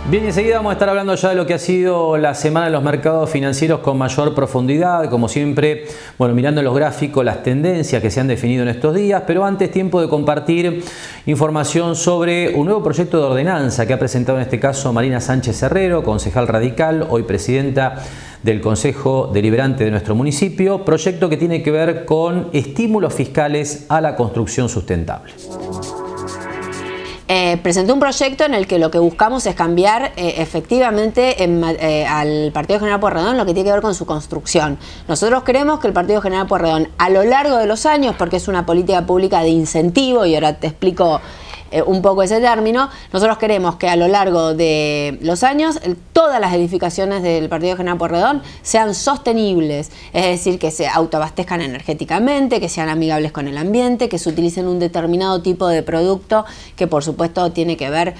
Bien, enseguida vamos a estar hablando ya de lo que ha sido la semana de los mercados financieros con mayor profundidad, como siempre, bueno, mirando los gráficos, las tendencias que se han definido en estos días, pero antes tiempo de compartir información sobre un nuevo proyecto de ordenanza que ha presentado en este caso Marina Sánchez Herrero, concejal radical, hoy presidenta del Consejo Deliberante de nuestro municipio, proyecto que tiene que ver con estímulos fiscales a la construcción sustentable. Presenté un proyecto en el que lo que buscamos es cambiar efectivamente al Partido General Pueyrredón lo que tiene que ver con su construcción. Nosotros creemos que el Partido General Pueyrredón a lo largo de los años, porque es una política pública de incentivo, y ahora te explico un poco ese término, nosotros queremos que a lo largo de los años todas las edificaciones del Partido General Pueyrredón sean sostenibles, es decir, que se autoabastezcan energéticamente, que sean amigables con el ambiente, que se utilicen un determinado tipo de producto que por supuesto tiene que ver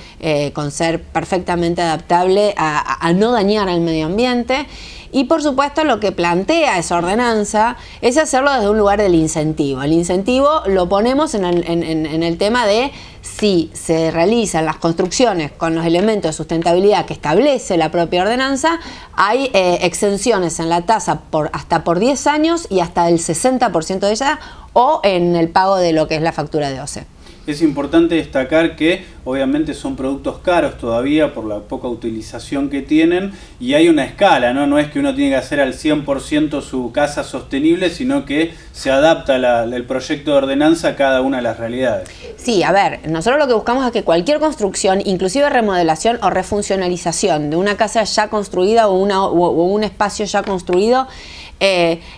con ser perfectamente adaptable a no dañar al medio ambiente. Y por supuesto lo que plantea esa ordenanza es hacerlo desde un lugar del incentivo. El incentivo lo ponemos en el tema de si se realizan las construcciones con los elementos de sustentabilidad que establece la propia ordenanza, hay exenciones en la tasa hasta por 10 años y hasta el 60% de ella, o en el pago de lo que es la factura de OCE. Es importante destacar que obviamente son productos caros todavía por la poca utilización que tienen, y hay una escala, ¿no? No es que uno tiene que hacer al 100% su casa sostenible, sino que se adapta el proyecto de ordenanza a cada una de las realidades. Sí, a ver, nosotros lo que buscamos es que cualquier construcción, inclusive remodelación o refuncionalización de una casa ya construida o un espacio ya construido,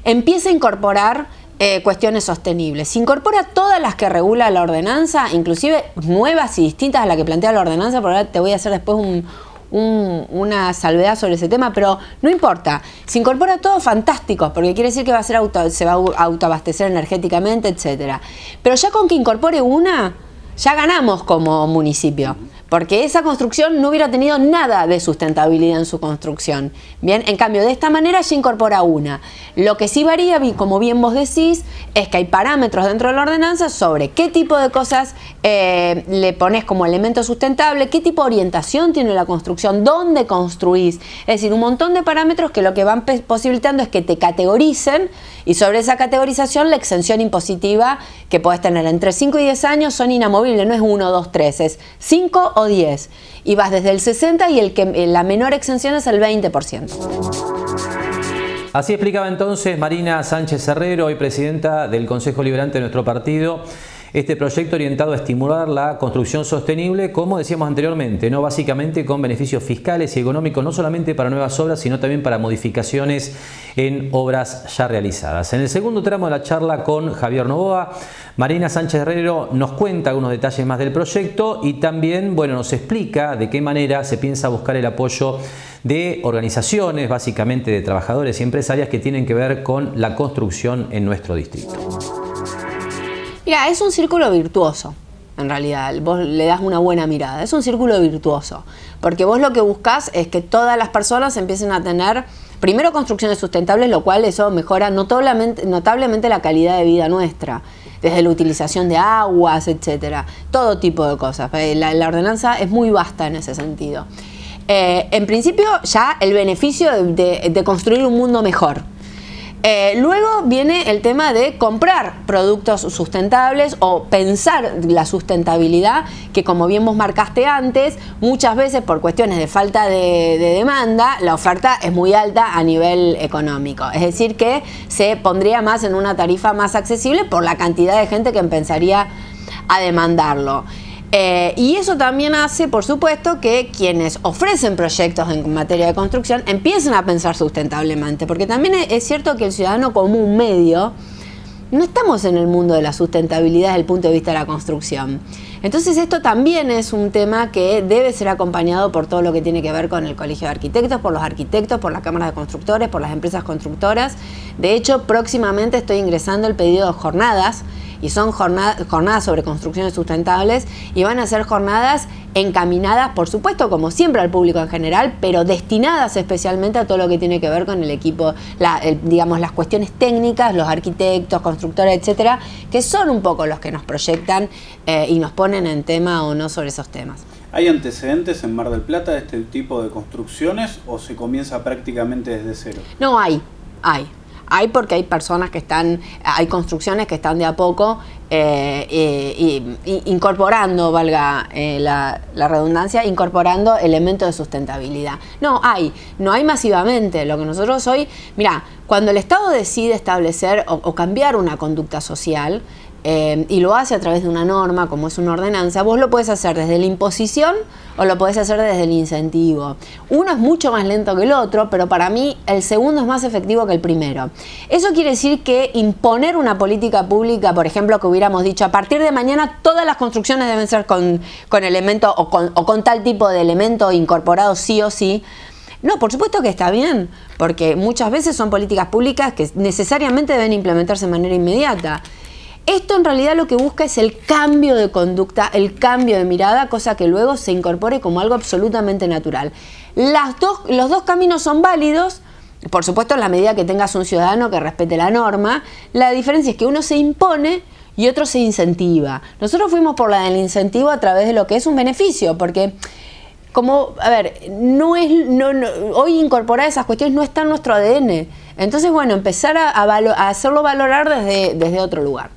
empiece a incorporar cuestiones sostenibles. Se incorpora todas las que regula la ordenanza, inclusive nuevas y distintas a la que plantea la ordenanza, por ahora te voy a hacer después una salvedad sobre ese tema, pero no importa. Se incorpora todo fantástico, porque quiere decir que se va a autoabastecer energéticamente, etcétera. Pero ya con que incorpore una, ya ganamos como municipio, porque esa construcción no hubiera tenido nada de sustentabilidad en su construcción. Bien, en cambio, de esta manera ya incorpora una. Lo que sí varía, como bien vos decís, es que hay parámetros dentro de la ordenanza sobre qué tipo de cosas le pones como elemento sustentable, qué tipo de orientación tiene la construcción, dónde construís. Es decir, un montón de parámetros que lo que van posibilitando es que te categoricen, y sobre esa categorización la exención impositiva que podés tener entre 5 y 10 años son inamovibles, no es 1, 2, 3, es 5 o 10, y vas desde el 60 y la menor exención es el 20%. Así explicaba entonces Marina Sánchez Herrero, hoy presidenta del Consejo Deliberante de nuestro partido, este proyecto orientado a estimular la construcción sostenible, como decíamos anteriormente, ¿no? Básicamente con beneficios fiscales y económicos, no solamente para nuevas obras, sino también para modificaciones en obras ya realizadas. En el segundo tramo de la charla con Javier Novoa, Marina Sánchez Herrero nos cuenta algunos detalles más del proyecto y también, bueno, nos explica de qué manera se piensa buscar el apoyo de organizaciones, básicamente de trabajadores y empresarias que tienen que ver con la construcción en nuestro distrito. Mira, es un círculo virtuoso, en realidad, vos le das una buena mirada, es un círculo virtuoso, porque vos lo que buscás es que todas las personas empiecen a tener, primero, construcciones sustentables, lo cual eso mejora notablemente la calidad de vida nuestra, desde la utilización de aguas, etcétera, todo tipo de cosas. La ordenanza es muy vasta en ese sentido. En principio, ya el beneficio de construir un mundo mejor. Luego viene el tema de comprar productos sustentables o pensar la sustentabilidad, que como bien vos marcaste antes, muchas veces por cuestiones de falta de demanda, la oferta es muy alta a nivel económico. Es decir, que se pondría más en una tarifa más accesible por la cantidad de gente que empezaría a demandarlo. Y eso también hace, por supuesto, que quienes ofrecen proyectos en materia de construcción empiecen a pensar sustentablemente, porque también es cierto que el ciudadano común medio no estamos en el mundo de la sustentabilidad desde el punto de vista de la construcción. Entonces esto también es un tema que debe ser acompañado por todo lo que tiene que ver con el Colegio de Arquitectos, por los arquitectos, por las cámaras de constructores, por las empresas constructoras. De hecho, próximamente estoy ingresando el pedido de jornadas, y son jornadas sobre construcciones sustentables, y van a ser jornadas encaminadas, por supuesto, como siempre al público en general, pero destinadas especialmente a todo lo que tiene que ver con el equipo, digamos, las cuestiones técnicas, los arquitectos, constructores, etcétera, que son un poco los que nos proyectan y nos ponen en tema o no sobre esos temas. ¿Hay antecedentes en Mar del Plata de este tipo de construcciones o se comienza prácticamente desde cero? No, hay. Hay porque hay personas que están, hay construcciones que están de a poco incorporando, valga la redundancia, incorporando elementos de sustentabilidad. No hay masivamente. Lo que nosotros hoy, mira, cuando el Estado decide establecer o cambiar una conducta social, y lo hace a través de una norma, como es una ordenanza, vos lo podés hacer desde la imposición o lo podés hacer desde el incentivo. Uno es mucho más lento que el otro, pero para mí el segundo es más efectivo que el primero. Eso quiere decir que imponer una política pública, por ejemplo, que hubiéramos dicho, a partir de mañana todas las construcciones deben ser con elemento o con tal tipo de elemento incorporado sí o sí. No, por supuesto que está bien, porque muchas veces son políticas públicas que necesariamente deben implementarse de manera inmediata. Esto en realidad lo que busca es el cambio de conducta, el cambio de mirada, cosa que luego se incorpore como algo absolutamente natural. Los dos caminos son válidos, por supuesto en la medida que tengas un ciudadano que respete la norma. La diferencia es que uno se impone y otro se incentiva. Nosotros fuimos por la del incentivo a través de lo que es un beneficio, porque como, a ver, hoy incorporar esas cuestiones no está en nuestro ADN. Entonces, bueno, empezar a hacerlo valorar desde otro lugar.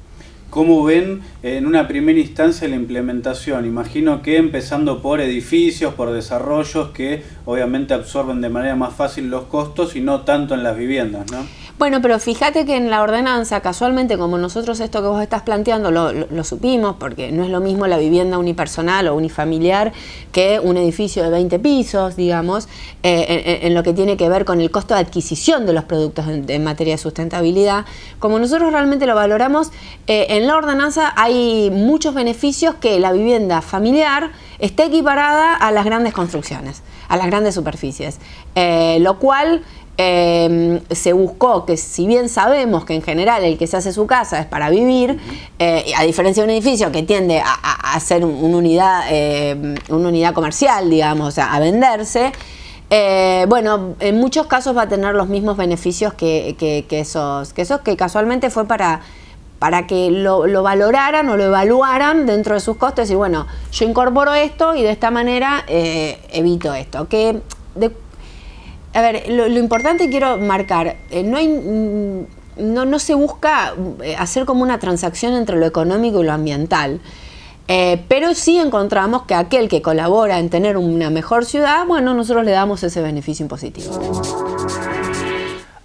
¿Cómo ven en una primera instancia la implementación? Imagino que empezando por edificios, por desarrollos que obviamente absorben de manera más fácil los costos y no tanto en las viviendas, ¿no? Bueno, pero fíjate que en la ordenanza, casualmente, como nosotros esto que vos estás planteando lo supimos, porque no es lo mismo la vivienda unipersonal o unifamiliar que un edificio de 20 pisos, digamos, en lo que tiene que ver con el costo de adquisición de los productos en materia de sustentabilidad. Como nosotros realmente lo valoramos, en la ordenanza hay muchos beneficios que la vivienda familiar esté equiparada a las grandes construcciones, a las grandes superficies, lo cual se buscó que, si bien sabemos que en general el que se hace su casa es para vivir, a diferencia de un edificio que tiende a ser una unidad comercial, digamos, a venderse, bueno, en muchos casos va a tener los mismos beneficios que esos que casualmente fue para que lo valoraran o lo evaluaran dentro de sus costos y bueno, yo incorporo esto y de esta manera evito esto. A ver, lo importante quiero marcar, no se busca hacer como una transacción entre lo económico y lo ambiental, pero sí encontramos que aquel que colabora en tener una mejor ciudad, bueno, nosotros le damos ese beneficio impositivo.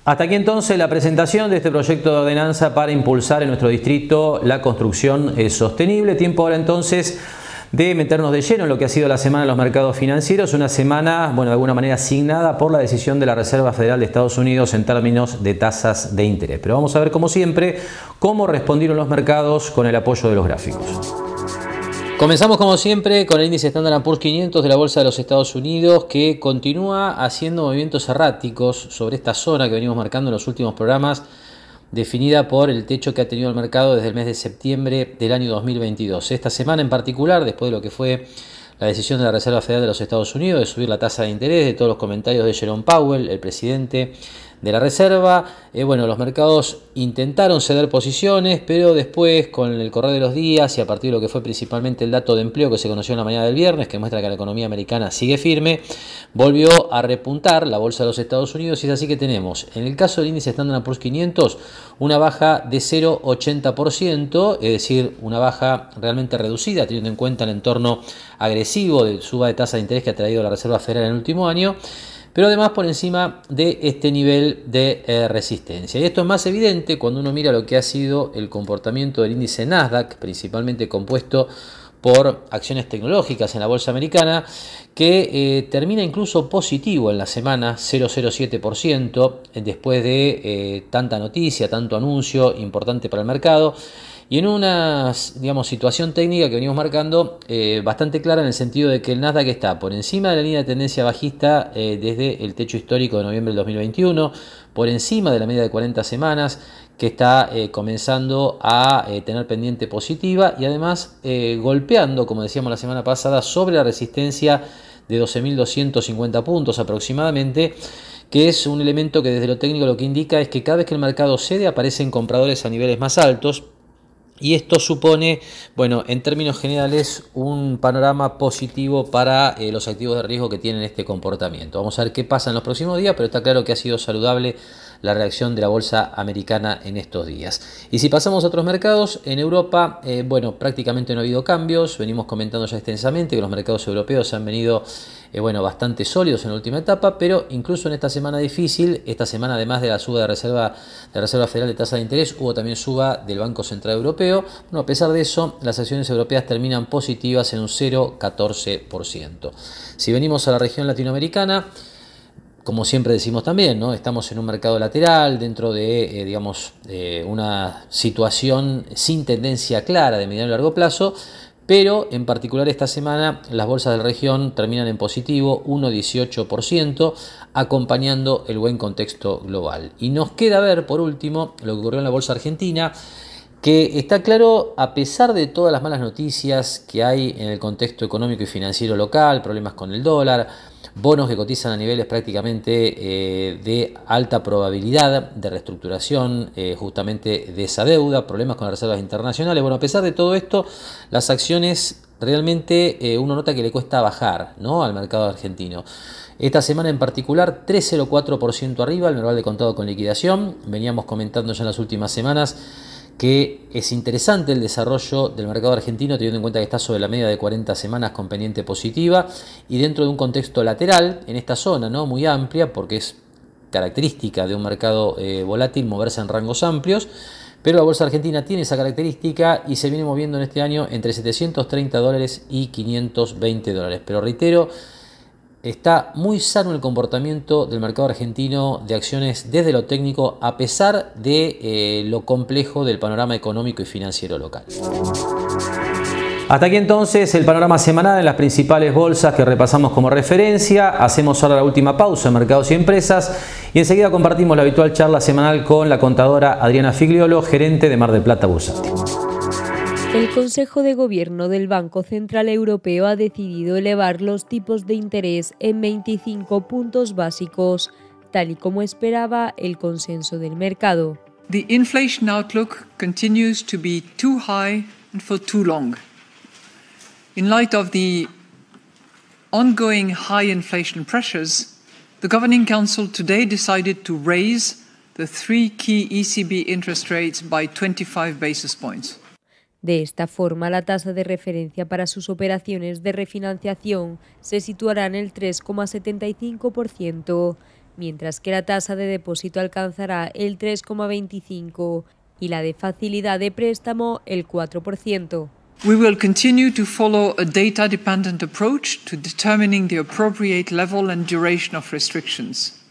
Hasta aquí entonces la presentación de este proyecto de ordenanza para impulsar en nuestro distrito la construcción sostenible. Tiempo ahora entonces de meternos de lleno en lo que ha sido la semana de los mercados financieros, una semana, bueno, de alguna manera asignada por la decisión de la Reserva Federal de Estados Unidos en términos de tasas de interés. Pero vamos a ver, como siempre, cómo respondieron los mercados con el apoyo de los gráficos. Comenzamos como siempre con el índice Standard & Poor's 500 de la Bolsa de los Estados Unidos, que continúa haciendo movimientos erráticos sobre esta zona que venimos marcando en los últimos programas, definida por el techo que ha tenido el mercado desde el mes de septiembre del año 2022. Esta semana en particular, después de lo que fue la decisión de la Reserva Federal de los Estados Unidos de subir la tasa de interés, de todos los comentarios de Jerome Powell, el presidente de la Reserva, bueno, los mercados intentaron ceder posiciones, pero después, con el correr de los días y a partir de lo que fue principalmente el dato de empleo que se conoció en la mañana del viernes, que muestra que la economía americana sigue firme, volvió a repuntar la bolsa de los Estados Unidos y es así que tenemos, en el caso del índice Standard & Poor's 500, una baja de 0,80%, es decir, una baja realmente reducida, teniendo en cuenta el entorno agresivo de suba de tasa de interés que ha traído la Reserva Federal en el último año, pero además por encima de este nivel de resistencia. Y esto es más evidente cuando uno mira lo que ha sido el comportamiento del índice Nasdaq, principalmente compuesto por acciones tecnológicas en la bolsa americana, que termina incluso positivo en la semana, 0,07%, después de tanta noticia, tanto anuncio importante para el mercado. y en una, digamos, situación técnica que venimos marcando bastante clara, en el sentido de que el Nasdaq está por encima de la línea de tendencia bajista desde el techo histórico de noviembre del 2021, por encima de la media de 40 semanas, que está comenzando a tener pendiente positiva, y además golpeando, como decíamos la semana pasada, sobre la resistencia de 12.250 puntos aproximadamente, que es un elemento que desde lo técnico lo que indica es que cada vez que el mercado cede aparecen compradores a niveles más altos, y esto supone, bueno, en términos generales, un panorama positivo para los activos de riesgo que tienen este comportamiento. Vamos a ver qué pasa en los próximos días, pero está claro que ha sido saludable la reacción de la bolsa americana en estos días. Y si pasamos a otros mercados, en Europa, bueno, prácticamente no ha habido cambios. Venimos comentando ya extensamente que los mercados europeos han venido bastante sólidos en la última etapa, pero incluso en esta semana difícil, esta semana, además de la suba de Reserva Federal de tasa de interés, hubo también suba del Banco Central Europeo. Bueno, a pesar de eso, las acciones europeas terminan positivas en un 0,14%. Si venimos a la región latinoamericana, como siempre decimos también, ¿no? Estamos en un mercado lateral dentro de, una situación sin tendencia clara de mediano y largo plazo, pero en particular esta semana las bolsas de la región terminan en positivo, 1,18%, acompañando el buen contexto global. Y nos queda ver, por último, lo que ocurrió en la bolsa argentina, que está claro, a pesar de todas las malas noticias que hay en el contexto económico y financiero local, problemas con el dólar, bonos que cotizan a niveles prácticamente de alta probabilidad de reestructuración justamente de esa deuda, problemas con las reservas internacionales. Bueno, a pesar de todo esto, las acciones realmente uno nota que le cuesta bajar, ¿no?, al mercado argentino. Esta semana en particular, 3,04% arriba el merval de contado con liquidación. Veníamos comentando ya en las últimas semanas que es interesante el desarrollo del mercado argentino, teniendo en cuenta que está sobre la media de 40 semanas con pendiente positiva y dentro de un contexto lateral en esta zona, ¿no?, muy amplia, porque es característica de un mercado volátil moverse en rangos amplios, pero la bolsa argentina tiene esa característica y se viene moviendo en este año entre $730 y $520. Pero reitero, está muy sano el comportamiento del mercado argentino de acciones desde lo técnico, a pesar de lo complejo del panorama económico y financiero local. Hasta aquí entonces el panorama semanal en las principales bolsas que repasamos como referencia. Hacemos ahora la última pausa en Mercados y Empresas y enseguida compartimos la habitual charla semanal con la contadora Adriana Figliolo, gerente de Mar del Plata Bursátil. El Consejo de Gobierno del Banco Central Europeo ha decidido elevar los tipos de interés en 25 puntos básicos, tal y como esperaba el consenso del mercado. The inflation outlook continues to be too high and for too long. In light of the ongoing high inflation pressures, the Governing Council today decided to raise the three key ECB interest rates by 25 basis points. De esta forma, la tasa de referencia para sus operaciones de refinanciación se situará en el 3,75%, mientras que la tasa de depósito alcanzará el 3,25% y la de facilidad de préstamo el 4%. We will continue to follow a data-dependent approach to determining the appropriate level and duration of restrictions.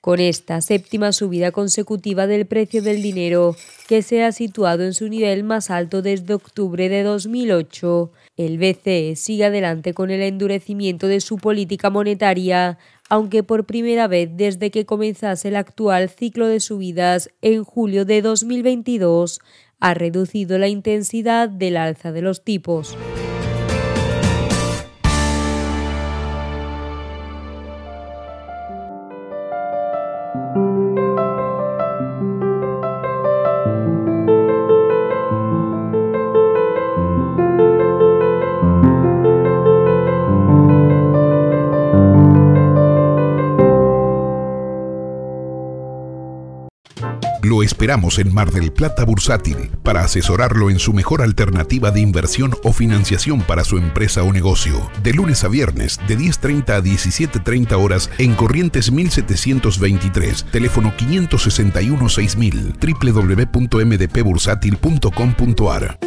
Con esta séptima subida consecutiva del precio del dinero, que se ha situado en su nivel más alto desde octubre de 2008, el BCE sigue adelante con el endurecimiento de su política monetaria, aunque por primera vez desde que comenzase el actual ciclo de subidas en julio de 2022, ha reducido la intensidad del alza de los tipos. Lo esperamos en Mar del Plata Bursátil para asesorarlo en su mejor alternativa de inversión o financiación para su empresa o negocio. De lunes a viernes, de 10:30 a 17:30 horas en Corrientes 1723, teléfono 561-6000, www.mdpbursátil.com.ar.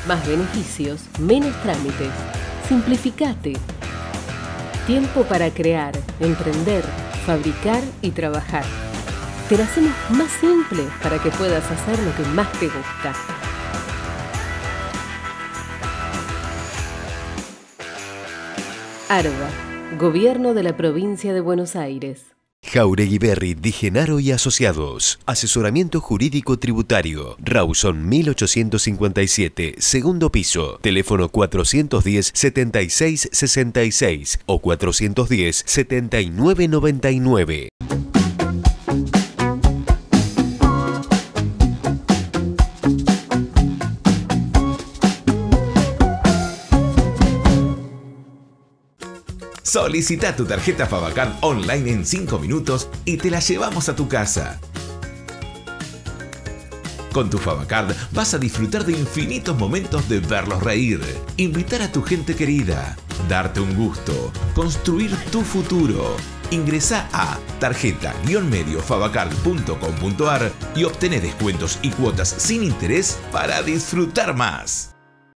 Más beneficios, menos trámites. Simplificate. Tiempo para crear, emprender, fabricar y trabajar. Te lo hacemos más simple para que puedas hacer lo que más te gusta. ARBA, Gobierno de la Provincia de Buenos Aires. Jáuregui Berry Di Genaro y Asociados. Asesoramiento jurídico tributario. Rawson 1857, segundo piso. Teléfono 410-7666 o 410-7999. Solicita tu tarjeta Favacard online en 5 minutos y te la llevamos a tu casa. Con tu Favacard vas a disfrutar de infinitos momentos de verlos reír, invitar a tu gente querida, darte un gusto, construir tu futuro. Ingresá a tarjeta-mediofavacard.com.ar y obtené descuentos y cuotas sin interés para disfrutar más.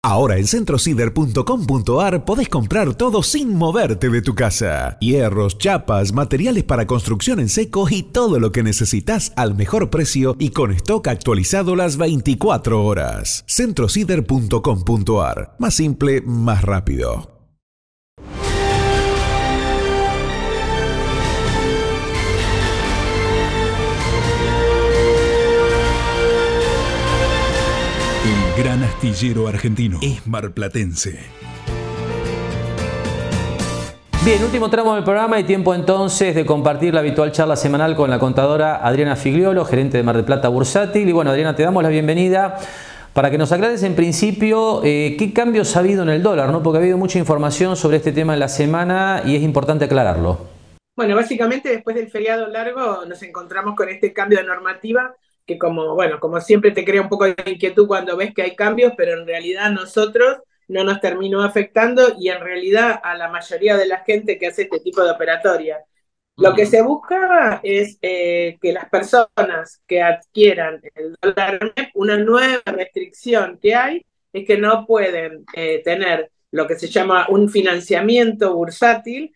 Ahora en centrocider.com.ar podés comprar todo sin moverte de tu casa. Hierros, chapas, materiales para construcción en seco y todo lo que necesitas al mejor precio y con stock actualizado las 24 horas. centrocider.com.ar. Más simple, más rápido. Gran astillero argentino es marplatense. Bien, último tramo del programa y tiempo entonces de compartir la habitual charla semanal con la contadora Adriana Figliolo, gerente de Mar del Plata Bursátil. Y bueno, Adriana, te damos la bienvenida para que nos aclares en principio qué cambios ha habido en el dólar, ¿no? Porque ha habido mucha información sobre este tema en la semana y es importante aclararlo. Bueno, básicamente después del feriado largo nos encontramos con este cambio de normativa que como siempre te crea un poco de inquietud cuando ves que hay cambios, pero en realidad nosotros no nos terminó afectando y en realidad a la mayoría de la gente que hace este tipo de operatoria. Lo que se buscaba es que las personas que adquieran el dólar MEP, una nueva restricción que hay es que no pueden tener lo que se llama un financiamiento bursátil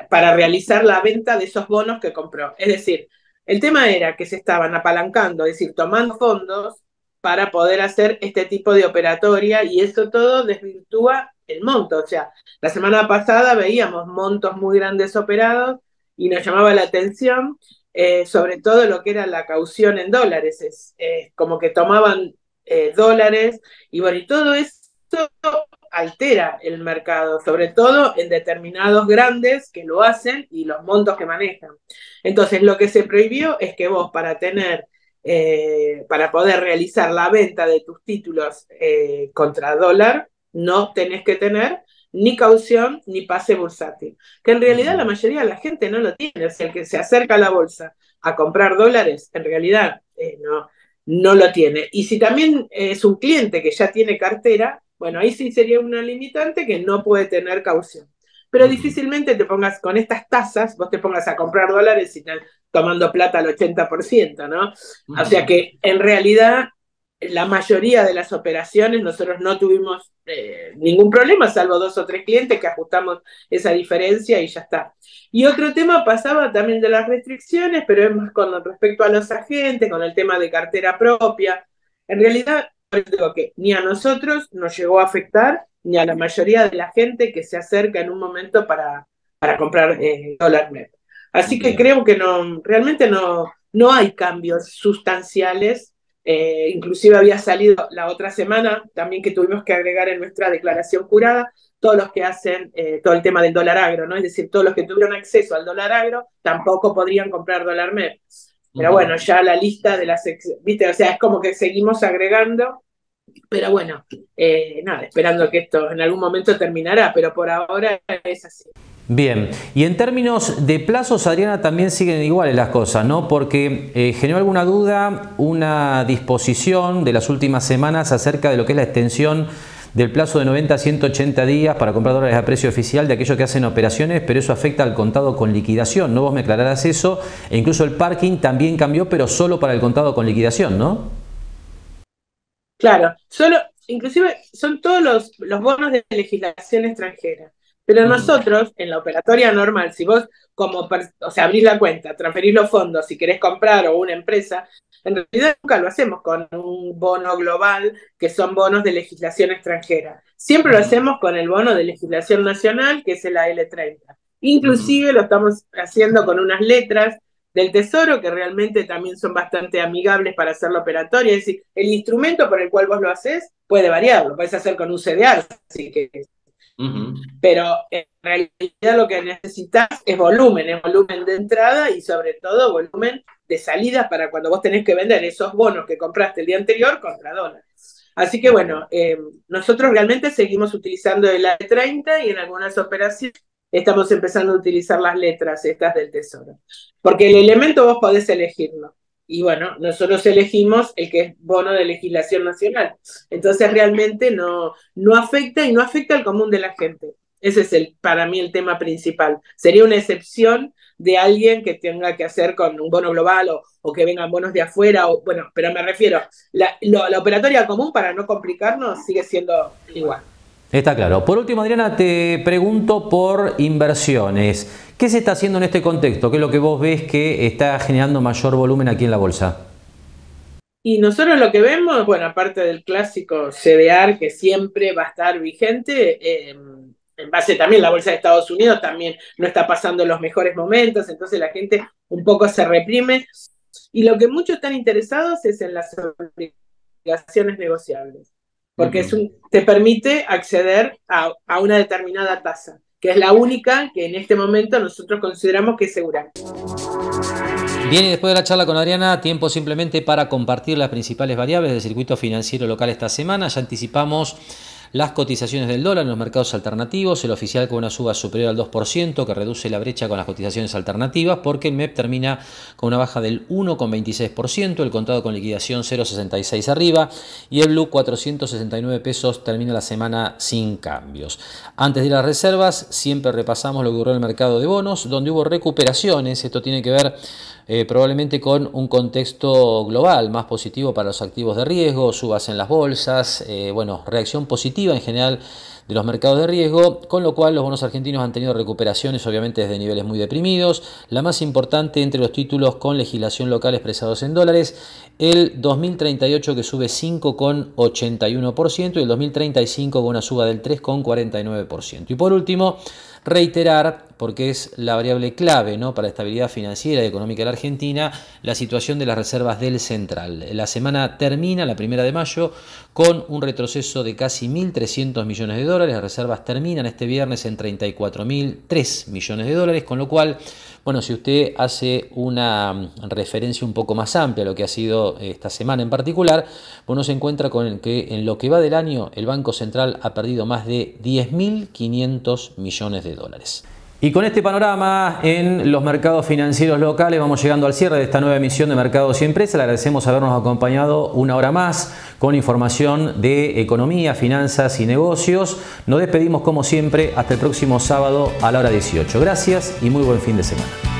para realizar la venta de esos bonos que compró. Es decir, el tema era que se estaban apalancando, es decir, tomando fondos para poder hacer este tipo de operatoria y eso todo desvirtúa el monto. O sea, la semana pasada veíamos montos muy grandes operados y nos llamaba la atención sobre todo lo que era la caución en dólares. Es como que tomaban dólares y bueno, y todo esto altera el mercado, sobre todo en determinados grandes que lo hacen y los montos que manejan. Entonces, lo que se prohibió es que vos para poder realizar la venta de tus títulos contra dólar, no tenés que tener ni caución ni pase bursátil, que en realidad la mayoría de la gente no lo tiene. O sea, el que se acerca a la bolsa a comprar dólares, en realidad no lo tiene. Y si también es un cliente que ya tiene cartera, bueno, ahí sí sería una limitante que no puede tener caución. Pero difícilmente te pongas con estas tasas, vos te pongas a comprar dólares y estás tomando plata al 80%, ¿no? O sea que en realidad la mayoría de las operaciones nosotros no tuvimos ningún problema, salvo 2 o 3 clientes que ajustamos esa diferencia y ya está. Y otro tema pasaba también de las restricciones, pero es más con respecto a los agentes, con el tema de cartera propia. En realidad, digo que ni a nosotros nos llegó a afectar, ni a la mayoría de la gente que se acerca en un momento para comprar dólar MEP. Así que creo que realmente no hay cambios sustanciales. Inclusive había salido la otra semana, también que tuvimos que agregar en nuestra declaración jurada, todos los que hacen todo el tema del dólar agro, ¿no? Es decir, todos los que tuvieron acceso al dólar agro tampoco podrían comprar dólar MEP. Pero bueno, ya la lista de las... ¿viste? O sea, es como que seguimos agregando, pero bueno, nada, esperando que esto en algún momento terminará, pero por ahora es así. Bien, y en términos de plazos, Adriana, también siguen iguales las cosas, ¿no? Porque generó alguna duda una disposición de las últimas semanas acerca de lo que es la extensión del plazo de 90 a 180 días para comprar dólares a precio oficial de aquellos que hacen operaciones, pero eso afecta al contado con liquidación, ¿no? Vos me aclararás eso, e incluso el parking también cambió, pero solo para el contado con liquidación, ¿no? Claro, inclusive son todos los bonos de legislación extranjera. Pero nosotros, en la operatoria normal, si vos abrís la cuenta, transferís los fondos, si querés comprar o una empresa, en realidad nunca lo hacemos con un bono global, que son bonos de legislación extranjera. Siempre lo hacemos con el bono de legislación nacional, que es el AL30. Inclusive lo estamos haciendo con unas letras del Tesoro, que realmente también son bastante amigables para hacer la operatoria. Es decir, el instrumento por el cual vos lo haces puede variar, lo podés hacer con un CDR, así que... Pero en realidad lo que necesitas es volumen de entrada y sobre todo volumen de salida para cuando vos tenés que vender esos bonos que compraste el día anterior contra dólares. Así que bueno, nosotros realmente seguimos utilizando el AL30 y en algunas operaciones estamos empezando a utilizar las letras estas del Tesoro. Porque el elemento vos podés elegirlo. Y bueno, nosotros elegimos el que es bono de legislación nacional. Entonces realmente no afecta y no afecta al común de la gente. Ese es para mí el tema principal. Sería una excepción de alguien que tenga que hacer con un bono global o que vengan bonos de afuera. Bueno, pero me refiero, la operatoria común, para no complicarnos, sigue siendo igual. Está claro. Por último, Adriana, te pregunto por inversiones. ¿Qué se está haciendo en este contexto? ¿Qué es lo que vos ves que está generando mayor volumen aquí en la bolsa? Y nosotros lo que vemos, bueno, aparte del clásico CDR, que siempre va a estar vigente, en base también la bolsa de Estados Unidos también no está pasando los mejores momentos, entonces la gente un poco se reprime. Y lo que muchos están interesados es en las obligaciones negociables, porque te permite acceder a una determinada tasa, que es la única que en este momento nosotros consideramos que es segura. Bien, y después de la charla con Adriana, tiempo simplemente para compartir las principales variables del circuito financiero local esta semana. Ya anticipamos las cotizaciones del dólar en los mercados alternativos, el oficial con una suba superior al 2%, que reduce la brecha con las cotizaciones alternativas, porque el MEP termina con una baja del 1,26%, el contado con liquidación 0,66 arriba, y el Blue 469 pesos termina la semana sin cambios. Antes de ir a las reservas, siempre repasamos lo que ocurrió en el mercado de bonos, donde hubo recuperaciones. Esto tiene que ver probablemente con un contexto global más positivo para los activos de riesgo, subas en las bolsas, reacción positiva en general de los mercados de riesgo, con lo cual los bonos argentinos han tenido recuperaciones obviamente desde niveles muy deprimidos. La más importante entre los títulos con legislación local expresados en dólares, el 2038 que sube 5,81% y el 2035 con una suba del 3,49%. Y por último, reiterar, porque es la variable clave, ¿no?, para la estabilidad financiera y económica de la Argentina, la situación de las reservas del Central. La semana termina, la 1 de mayo, con un retroceso de casi 1.300 millones de dólares. Las reservas terminan este viernes en 34.003 millones de dólares, con lo cual, bueno, si usted hace una referencia un poco más amplia a lo que ha sido esta semana en particular, uno se encuentra con que en lo que va del año el Banco Central ha perdido más de 10.500 millones de dólares. Y con este panorama en los mercados financieros locales vamos llegando al cierre de esta nueva emisión de Mercados y Empresas. Le agradecemos habernos acompañado una hora más con información de economía, finanzas y negocios. Nos despedimos como siempre hasta el próximo sábado a la hora 18. Gracias y muy buen fin de semana.